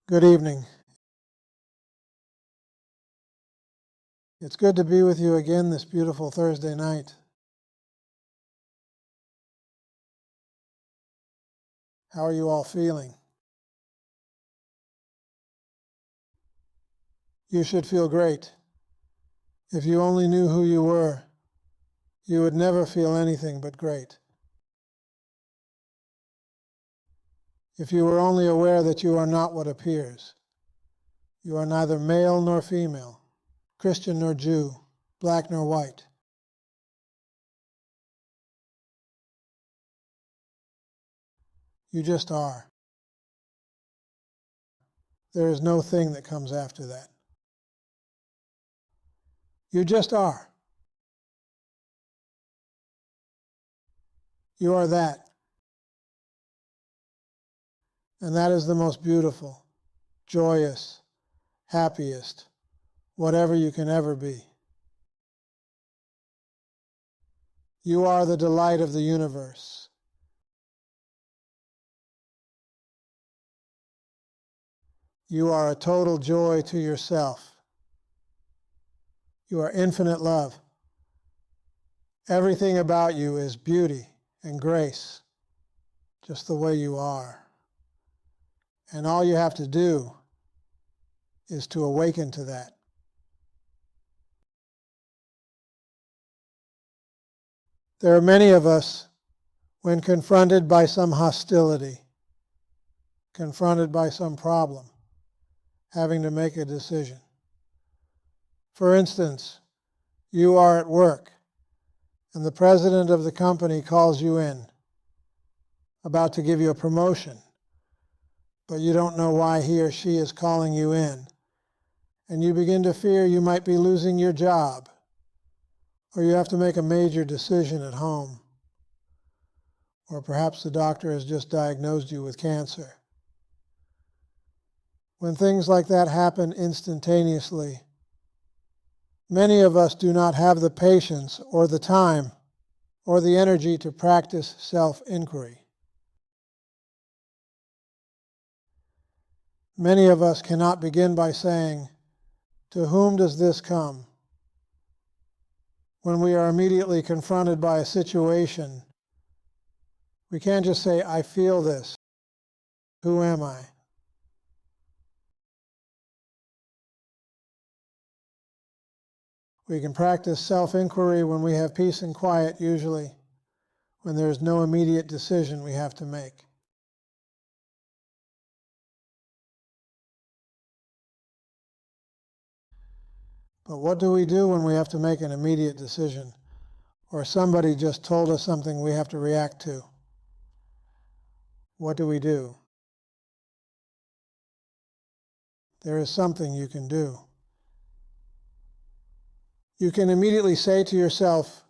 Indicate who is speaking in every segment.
Speaker 1: Good evening. It's good to be with you again this beautiful Thursday night. How are you all feeling? You should feel great. If you only knew who you were, you would never feel anything but great. If you were only aware that you are not what appears, you are neither male nor female, Christian nor Jew, black nor white. You just are. There is no thing that comes after that. You just are. You are that. And that is the most beautiful, joyous, happiest, whatever you can ever be. You are the delight of the universe. You are a total joy to yourself. You are infinite love. Everything about you is beauty and grace, just the way you are. And all you have to do is to awaken to that. There are many of us, when confronted by some hostility, confronted by some problem, having to make a decision. For instance, you are at work and the president of the company calls you in, about to give you a promotion, but you don't know why he or she is calling you in, and you begin to fear you might be losing your job, or you have to make a major decision at home, or perhaps the doctor has just diagnosed you with cancer. When things like that happen instantaneously, many of us do not have the patience or the time or the energy to practice self-inquiry. Many of us cannot begin by saying, "To whom does this come?" When we are immediately confronted by a situation, we can't just say, "I feel this. Who am I?" We can practice self-inquiry when we have peace and quiet, usually, when there is no immediate decision we have to make. But what do we do when we have to make an immediate decision, or somebody just told us something we have to react to? What do we do? There is something you can do. You can immediately say to yourself,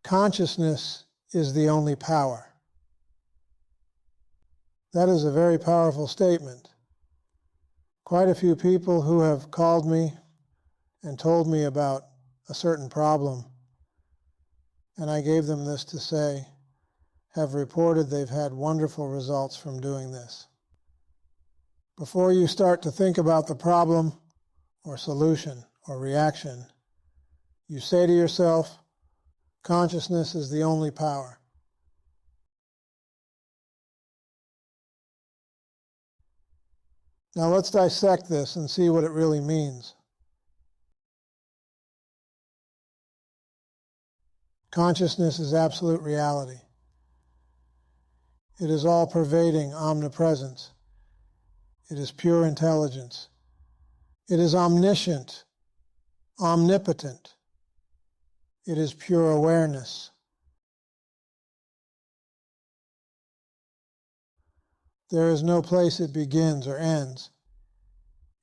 Speaker 1: "Consciousness is the only power." That is a very powerful statement. Quite a few people who have called me and told me about a certain problem, and I gave them this to say, have reported they've had wonderful results from doing this. Before you start to think about the problem or solution or reaction, you say to yourself, "Consciousness is the only power." Now let's dissect this and see what it really means. Consciousness is absolute reality. It is all-pervading omnipresence. It is pure intelligence. It is omniscient, omnipotent. It is pure awareness. There is no place it begins or ends.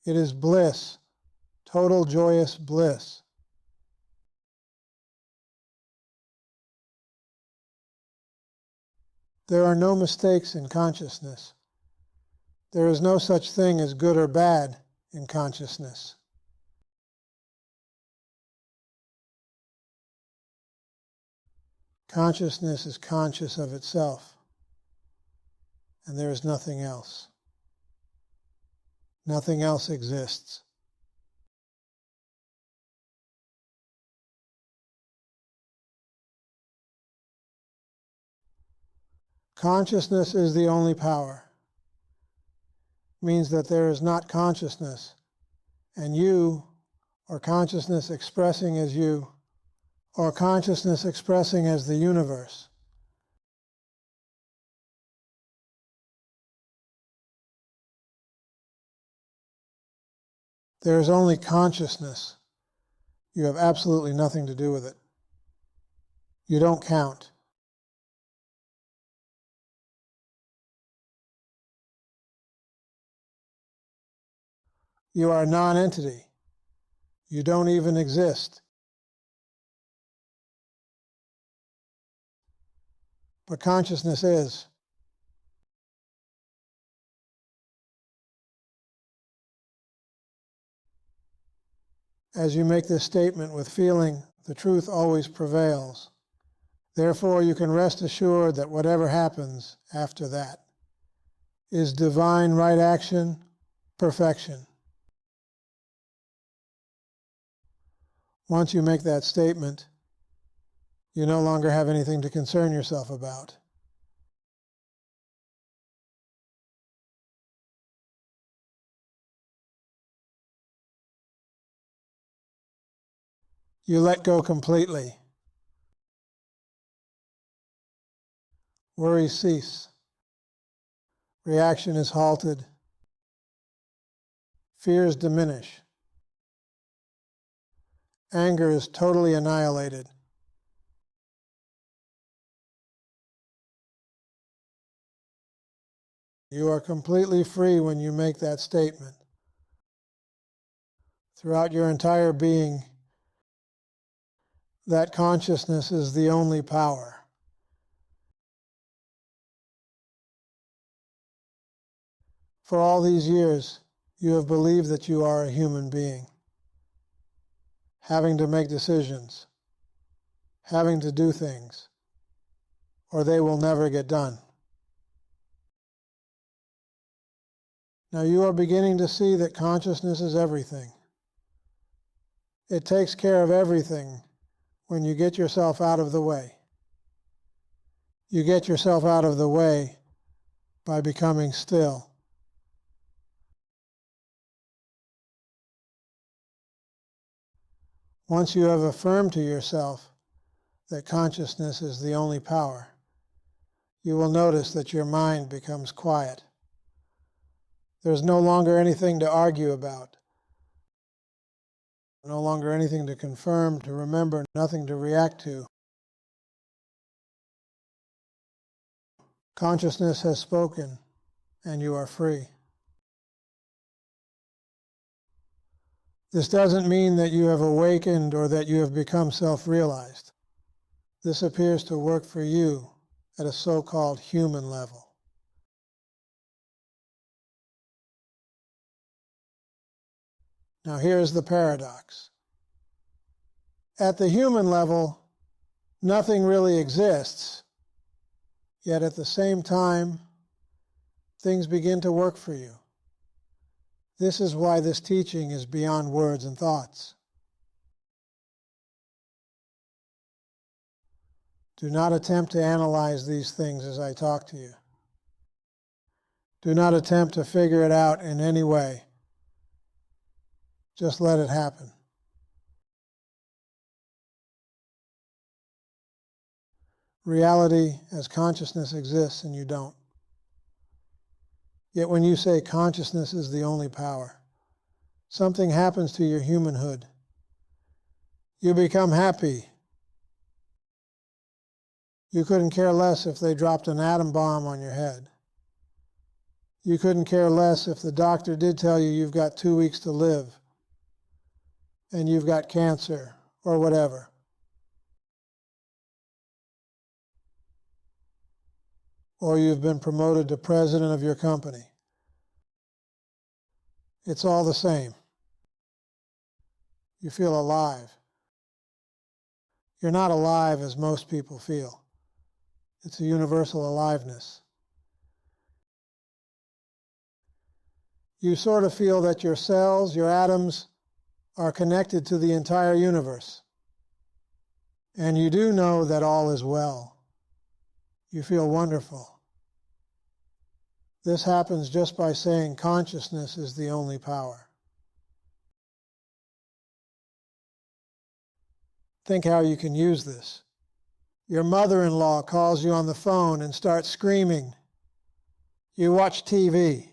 Speaker 1: It is bliss, total joyous bliss. There are no mistakes in consciousness. There is no such thing as good or bad in consciousness. Consciousness is conscious of itself, and there is nothing else. Nothing else exists. Consciousness is the only power. Means that there is not consciousness, and you, or consciousness expressing as you, or consciousness expressing as the universe. There is only consciousness. You have absolutely nothing to do with it. You don't count. You are a non-entity. You don't even exist. But consciousness is. As you make this statement with feeling, the truth always prevails. Therefore, you can rest assured that whatever happens after that is divine right action, perfection. Once you make that statement, you no longer have anything to concern yourself about. You let go completely. Worries cease. Reaction is halted. Fears diminish. Anger is totally annihilated. You are completely free when you make that statement. Throughout your entire being, that consciousness is the only power. For all these years, you have believed that you are a human being, having to make decisions, having to do things, or they will never get done. Now you are beginning to see that consciousness is everything. It takes care of everything when you get yourself out of the way. You get yourself out of the way by becoming still. Once you have affirmed to yourself that consciousness is the only power, you will notice that your mind becomes quiet. There's no longer anything to argue about, no longer anything to confirm, to remember, nothing to react to. Consciousness has spoken, and you are free. This doesn't mean that you have awakened or that you have become self-realized. This appears to work for you at a so-called human level. Now here's the paradox. At the human level, nothing really exists, yet at the same time, things begin to work for you. This is why this teaching is beyond words and thoughts. Do not attempt to analyze these things as I talk to you. Do not attempt to figure it out in any way. Just let it happen. Reality as consciousness exists and you don't. Yet when you say consciousness is the only power, something happens to your humanhood. You become happy. You couldn't care less if they dropped an atom bomb on your head. You couldn't care less if the doctor did tell you you've got 2 weeks to live and you've got cancer or whatever. Or you've been promoted to president of your company. It's all the same. You feel alive. You're not alive as most people feel. It's a universal aliveness. you sort of feel that your cells, your atoms, are connected to the entire universe. And you do know that all is well. You feel wonderful. This happens just by saying consciousness is the only power. Think how you can use this. Your mother-in-law calls you on the phone and starts screaming. You watch TV.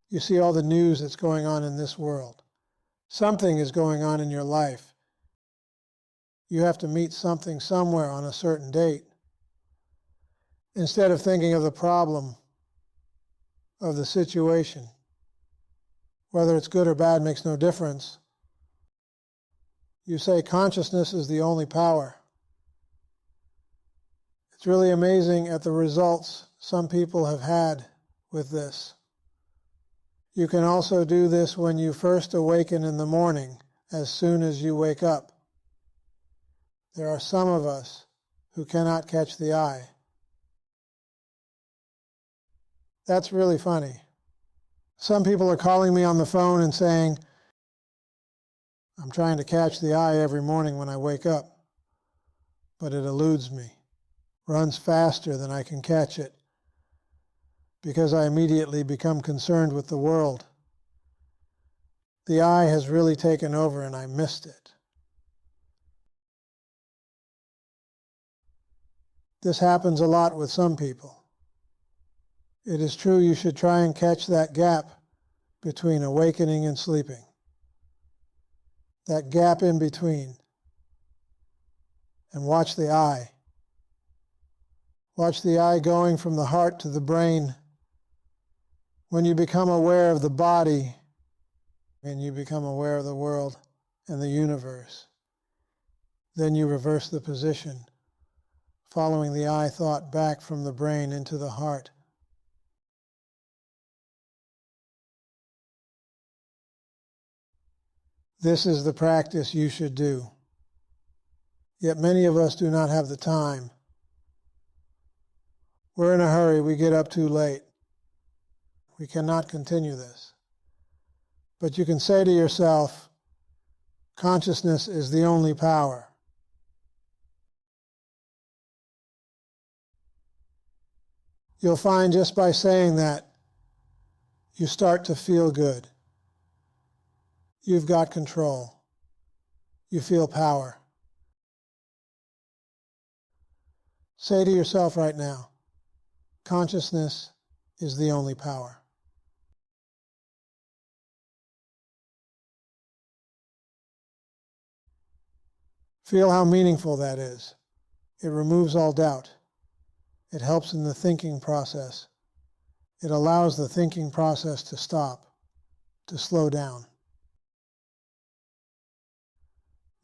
Speaker 1: You see all the news that's going on in this world. Something is going on in your life. You have to meet something somewhere on a certain date. Instead of thinking of the problem, of the situation, whether it's good or bad makes no difference. You say consciousness is the only power. It's really amazing at the results some people have had with this. You can also do this when you first awaken in the morning, as soon as you wake up. There are some of us who cannot catch the eye. That's really funny. Some people are calling me on the phone and saying, I'm trying to catch the eye every morning when I wake up, but it eludes me, runs faster than I can catch it, because I immediately become concerned with the world. The eye has really taken over and I missed it. This happens a lot with some people. It is true you should try and catch that gap between awakening and sleeping. That gap in between. And watch the eye. Watch the eye going from the heart to the brain. When you become aware of the body, and you become aware of the world and the universe, then you reverse the position, following the eye thought back from the brain into the heart. This is the practice you should do. Yet many of us do not have the time. We're in a hurry, we get up too late. We cannot continue this. But you can say to yourself, consciousness is the only power. You'll find just by saying that, you start to feel good. You've got control. You feel power. Say to yourself right now, consciousness is the only power. Feel how meaningful that is. It removes all doubt. It helps in the thinking process. It allows the thinking process to stop, to slow down.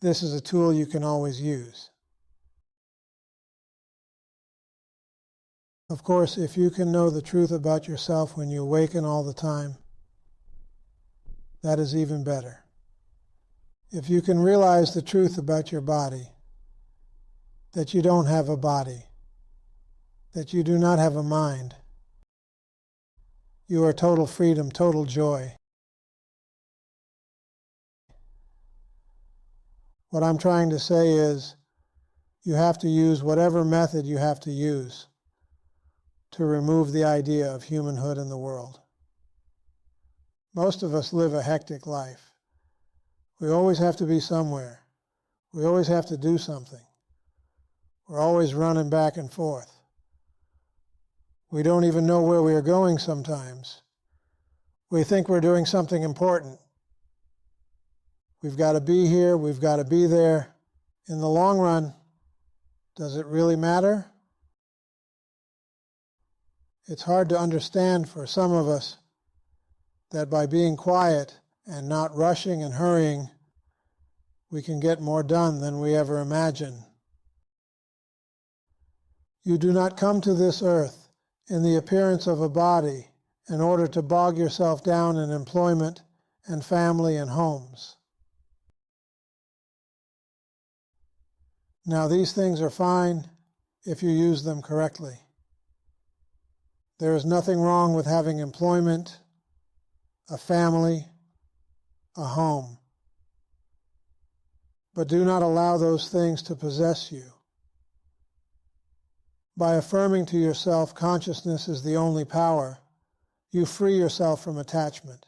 Speaker 1: This is a tool you can always use. Of course, if you can know the truth about yourself when you awaken all the time, that is even better. If you can realize the truth about your body, that you don't have a body, that you do not have a mind, you are total freedom, total joy. What I'm trying to say is, you have to use whatever method you have to use to remove the idea of humanhood in the world. Most of us live a hectic life. We always have to be somewhere. We always have to do something. We're always running back and forth. We don't even know where we are going sometimes. We think we're doing something important. We've got to be here, we've got to be there. In the long run, does it really matter? It's hard to understand for some of us that by being quiet and not rushing and hurrying, we can get more done than we ever imagine. You do not come to this earth in the appearance of a body in order to bog yourself down in employment and family and homes. Now, these things are fine if you use them correctly. There is nothing wrong with having employment a family, a home. But do not allow those things to possess you. By affirming to yourself consciousness is the only power, you free yourself from attachment.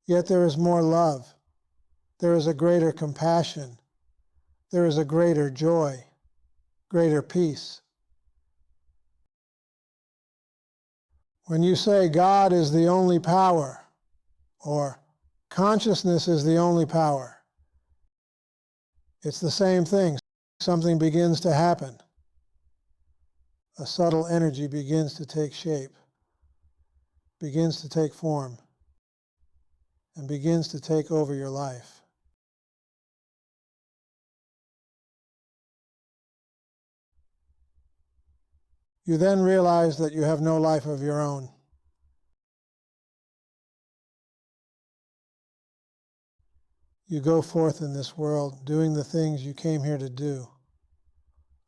Speaker 1: Yet there is more love, there is a greater compassion, there is a greater joy, greater peace. When you say God is the only power, or consciousness is the only power, it's the same thing. Something begins to happen. A subtle energy begins to take shape, begins to take form, and begins to take over your life. You then realize that you have no life of your own. You go forth in this world doing the things you came here to do,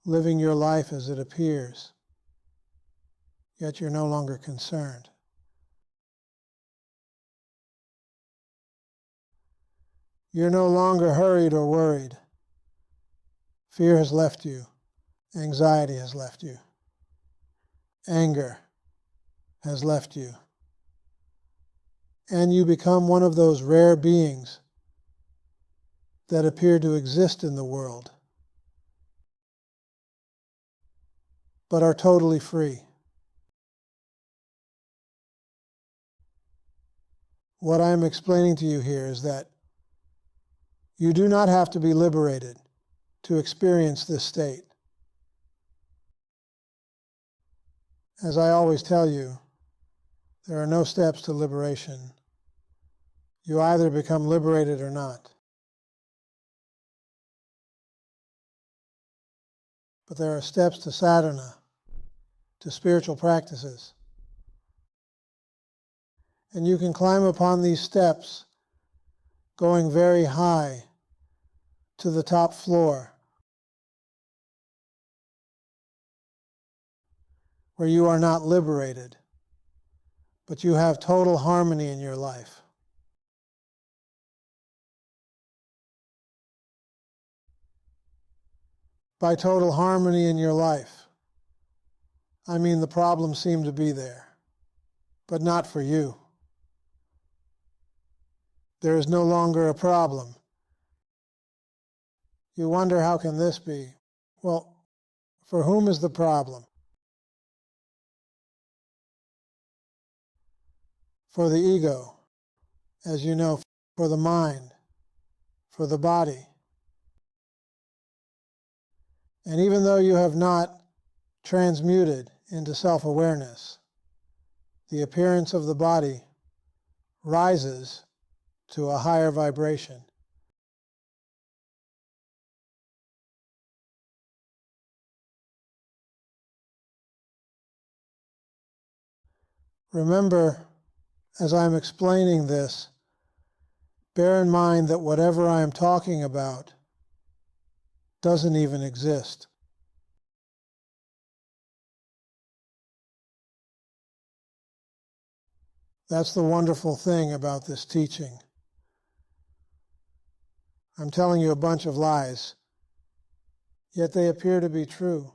Speaker 1: living your life as it appears, yet you're no longer concerned. You're no longer hurried or worried. Fear has left you. Anxiety has left you. Anger has left you. And you become one of those rare beings that appear to exist in the world, but are totally free. What I'm explaining to you here is that you do not have to be liberated to experience this state. As I always tell you, there are no steps to liberation. You either become liberated or not. But there are steps to sadhana, to spiritual practices. And you can climb upon these steps going very high to the top floor, where you are not liberated, but you have total harmony in your life. By total harmony in your life, I mean the problems seem to be there, but not for you. There is no longer a problem. You wonder, how can this be? Well, for whom is the problem? For the ego, as you know, for the mind, for the body. And even though you have not transmuted into self-awareness, the appearance of the body rises to a higher vibration. Remember, as I'm explaining this, bear in mind that whatever I am talking about doesn't even exist. That's the wonderful thing about this teaching. I'm telling you a bunch of lies, yet they appear to be true.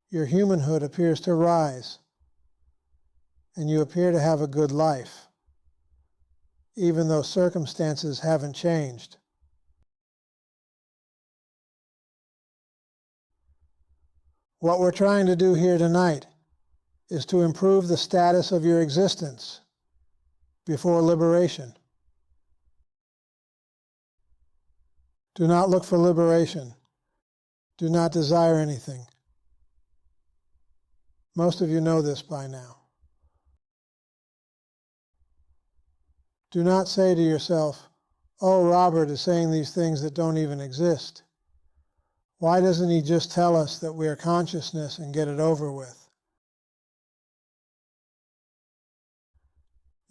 Speaker 1: Your humanhood appears to rise, and you appear to have a good life, even though circumstances haven't changed. What we're trying to do here tonight is to improve the status of your existence before liberation. Do not look for liberation. Do not desire anything. Most of you know this by now. Do not say to yourself, oh, Robert is saying these things that don't even exist. Why doesn't he just tell us that we are consciousness and get it over with?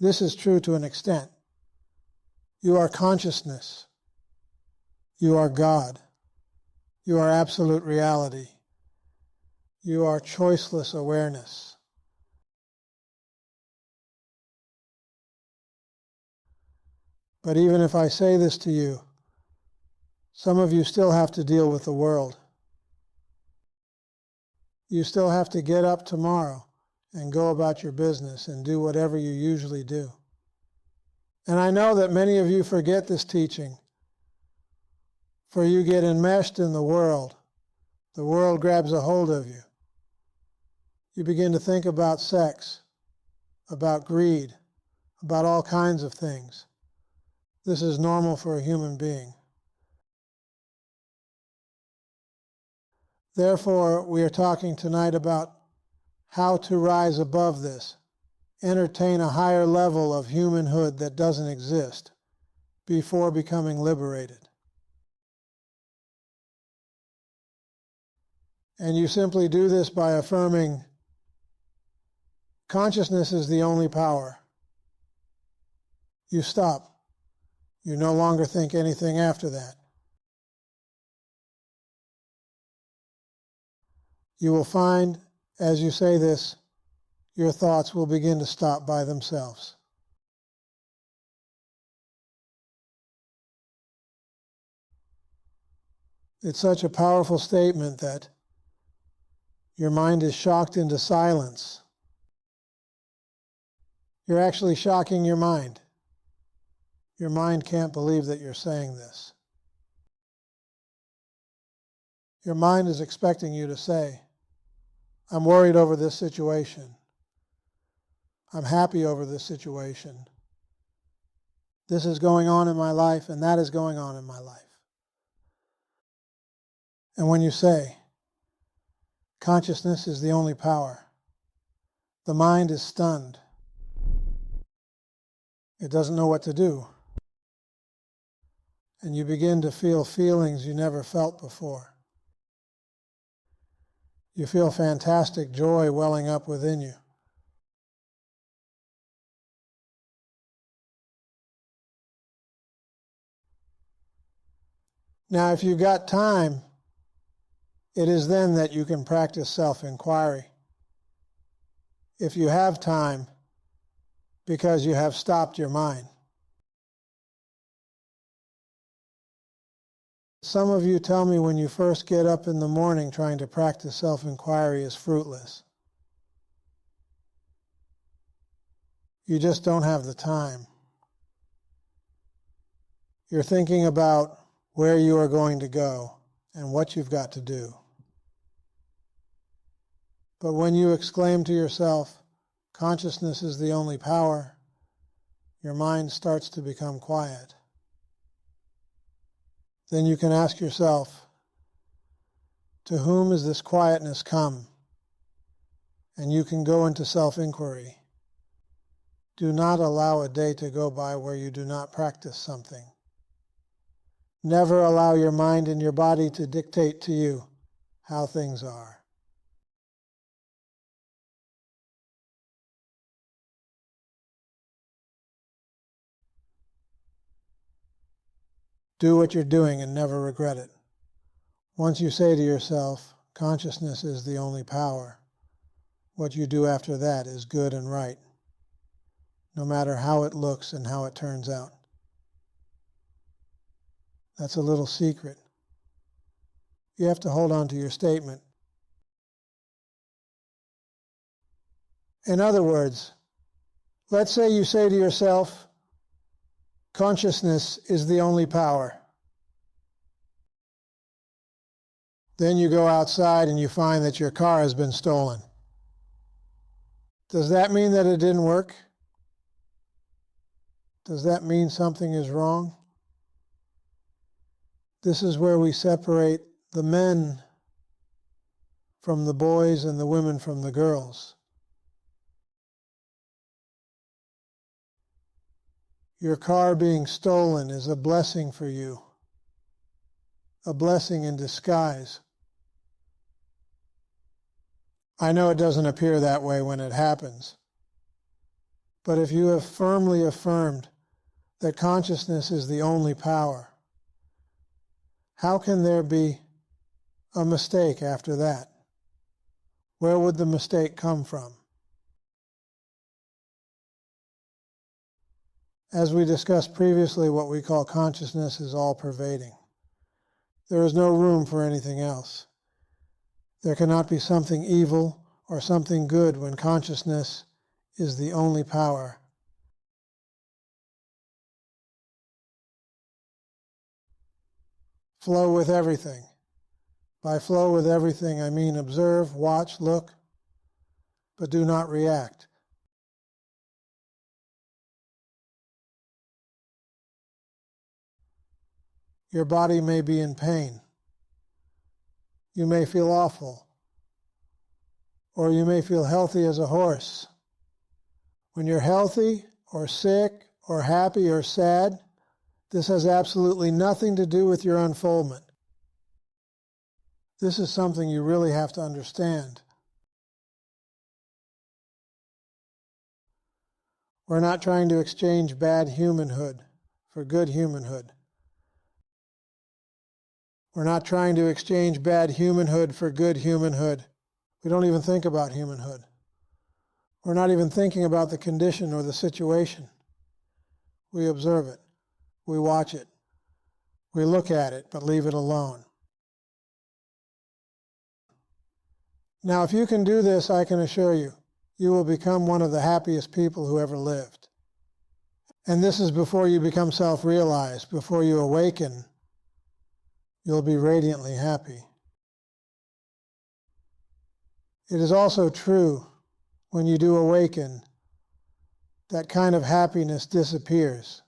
Speaker 1: This is true to an extent. You are consciousness. You are God. You are absolute reality. You are choiceless awareness. But even if I say this to you, some of you still have to deal with the world. You still have to get up tomorrow and go about your business and do whatever you usually do. And I know that many of you forget this teaching, for you get enmeshed in the world. The world grabs a hold of you. You begin to think about sex, about greed, about all kinds of things. This is normal for a human being. Therefore, we are talking tonight about how to rise above this, entertain a higher level of humanhood that doesn't exist before becoming liberated. And you simply do this by affirming, consciousness is the only power. You stop. You no longer think anything after that. You will find, as you say this, your thoughts will begin to stop by themselves. It's such a powerful statement that your mind is shocked into silence. You're actually shocking your mind. Your mind can't believe that you're saying this. Your mind is expecting you to say, I'm worried over this situation. I'm happy over this situation. This is going on in my life, and that is going on in my life. And when you say, consciousness is the only power, the mind is stunned. It doesn't know what to do. And you begin to feel feelings you never felt before. You feel fantastic joy welling up within you. Now, if you've got time, it is then that you can practice self-inquiry. If you have time, because you have stopped your mind. Some of you tell me when you first get up in the morning trying to practice self-inquiry is fruitless. You just don't have the time. You're thinking about where you are going to go and what you've got to do. But when you exclaim to yourself, consciousness is the only power, your mind starts to become quiet. Then you can ask yourself, to whom has this quietness come? And you can go into self-inquiry. Do not allow a day to go by where you do not practice something. Never allow your mind and your body to dictate to you how things are. Do what you're doing and never regret it. Once you say to yourself, consciousness is the only power, what you do after that is good and right, no matter how it looks and how it turns out. That's a little secret. You have to hold on to your statement. In other words, let's say you say to yourself, consciousness is the only power. Then you go outside and you find that your car has been stolen. Does that mean that it didn't work? Does that mean something is wrong? This is where we separate the men from the boys and the women from the girls. Your car being stolen is a blessing for you, a blessing in disguise. I know it doesn't appear that way when it happens, but if you have firmly affirmed that consciousness is the only power, how can there be a mistake after that? Where would the mistake come from? As we discussed previously, what we call consciousness is all-pervading. There is no room for anything else. There cannot be something evil or something good when consciousness is the only power. Flow with everything. By flow with everything, I mean observe, watch, look, but do not react. Your body may be in pain. You may feel awful. Or you may feel healthy as a horse. When you're healthy or sick or happy or sad, this has absolutely nothing to do with your unfoldment. This is something you really have to understand. We're not trying to exchange bad humanhood for good humanhood. We're not trying to exchange bad humanhood for good humanhood. We don't even think about humanhood. We're not even thinking about the condition or the situation. We observe it. We watch it. We look at it, but leave it alone. Now, if you can do this, I can assure you, you will become one of the happiest people who ever lived. And this is before you become self-realized, before you awaken. You'll be radiantly happy. It is also true, when you do awaken, that kind of happiness disappears,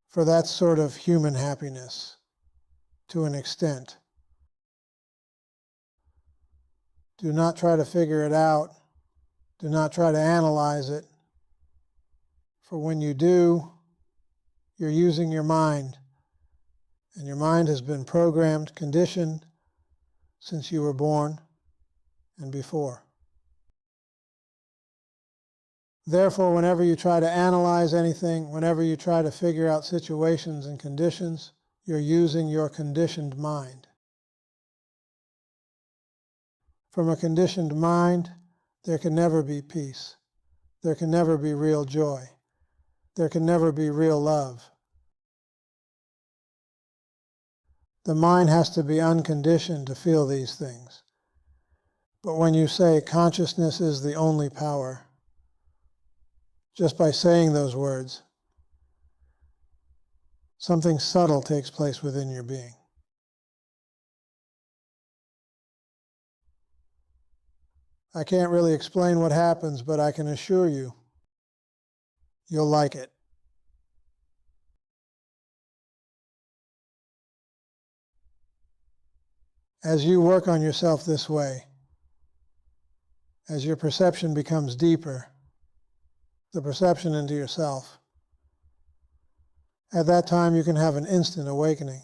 Speaker 1: for that's sort of human happiness, to an extent. Do not try to figure it out. Do not try to analyze it, for when you do, you're using your mind, and your mind has been programmed, conditioned, since you were born and before. Therefore, whenever you try to analyze anything, whenever you try to figure out situations and conditions, you're using your conditioned mind. From a conditioned mind, there can never be peace. There can never be real joy. There can never be real love. The mind has to be unconditioned to feel these things. But when you say consciousness is the only power, just by saying those words, something subtle takes place within your being. I can't really explain what happens, but I can assure you, you'll like it. As you work on yourself this way, as your perception becomes deeper, the perception into yourself, at that time you can have an instant awakening,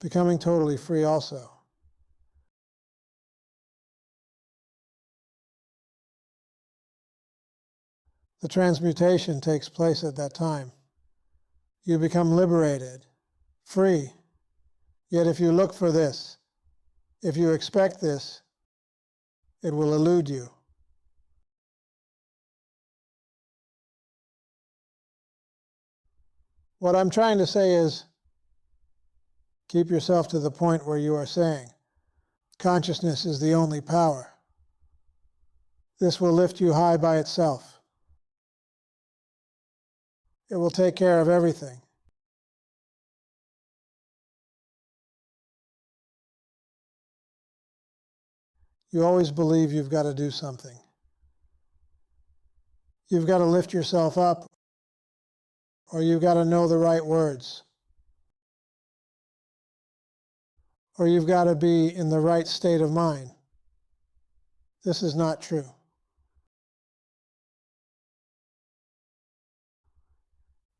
Speaker 1: becoming totally free also. The transmutation takes place at that time. You become liberated, free. Yet if you look for this, if you expect this, it will elude you. What I'm trying to say is, keep yourself to the point where you are saying, consciousness is the only power. This will lift you high by itself. It will take care of everything. You always believe you've got to do something. You've got to lift yourself up, or you've got to know the right words, or you've got to be in the right state of mind. This is not true.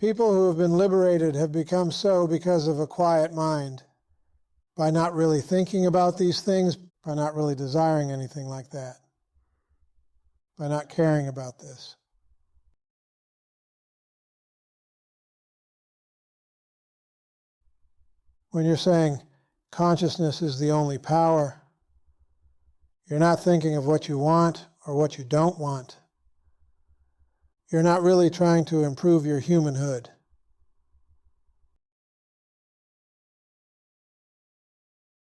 Speaker 1: People who have been liberated have become so because of a quiet mind, by not really thinking about these things, by not really desiring anything like that, by not caring about this. When you're saying Consciousness is the only power. You're not thinking of what you want or what you don't want. You're not really trying to improve your humanhood.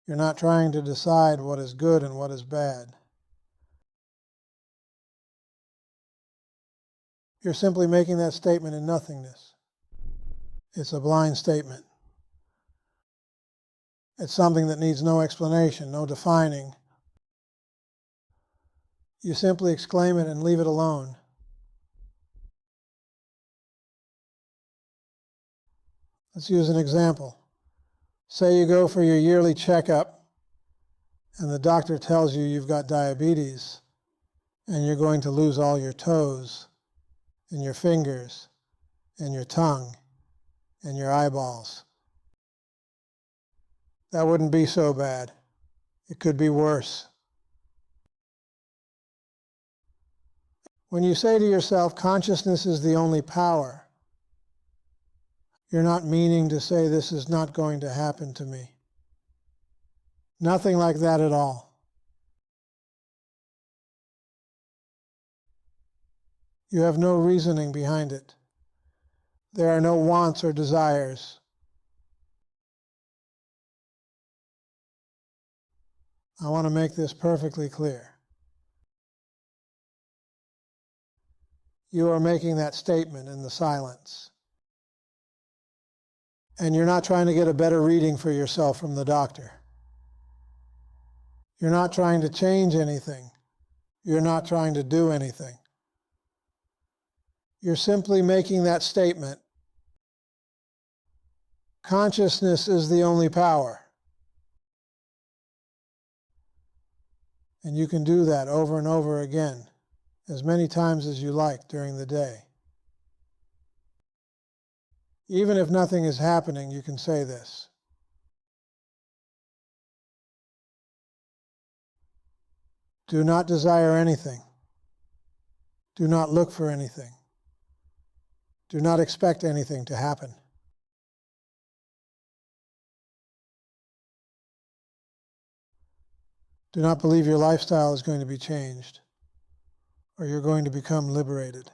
Speaker 1: You're not trying to decide what is good and what is bad. You're simply making that statement in nothingness. It's a blind statement. It's something that needs no explanation, no defining. You simply exclaim it and leave it alone. Let's use an example. Say you go for your yearly checkup and the doctor tells you you've got diabetes and you're going to lose all your toes and your fingers and your tongue and your eyeballs. That wouldn't be so bad. It could be worse. When you say to yourself, consciousness is the only power, you're not meaning to say this is not going to happen to me. Nothing like that at all. You have no reasoning behind it. There are no wants or desires. I want to make this perfectly clear. You are making that statement in the silence. And you're not trying to get a better reading for yourself from the doctor. You're not trying to change anything. You're not trying to do anything. You're simply making that statement. Consciousness is the only power. And you can do that over and over again, as many times as you like during the day. Even if nothing is happening, you can say this. Do not desire anything. Do not look for anything. Do not expect anything to happen. Do not believe your lifestyle is going to be changed or you're going to become liberated.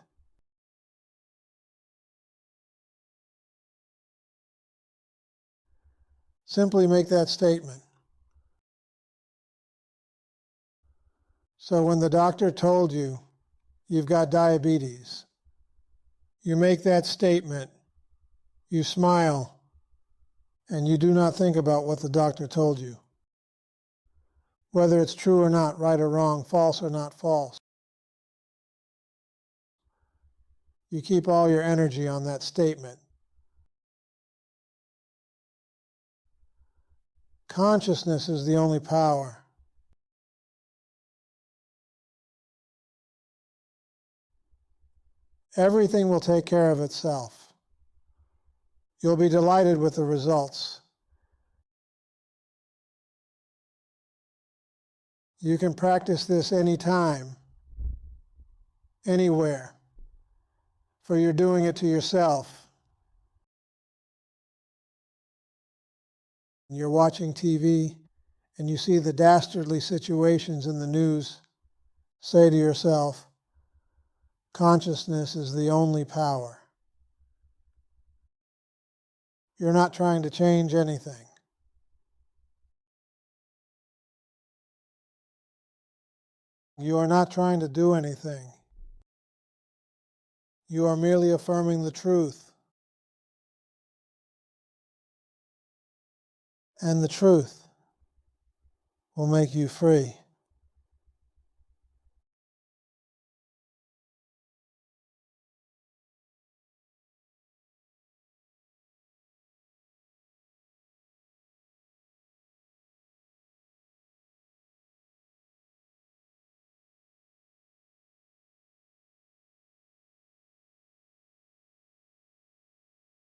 Speaker 1: Simply make that statement. So when the doctor told you you've got diabetes, you make that statement, you smile, and you do not think about what the doctor told you. Whether it's true or not, right or wrong, false or not false. You keep all your energy on that statement. Consciousness is the only power. Everything will take care of itself. You'll be delighted with the results. You can practice this anytime, anywhere, for you're doing it to yourself. You're watching TV and you see the dastardly situations in the news. Say to yourself, consciousness is the only power. You're not trying to change anything. You are not trying to do anything. You are merely affirming the truth. And the truth will make you free.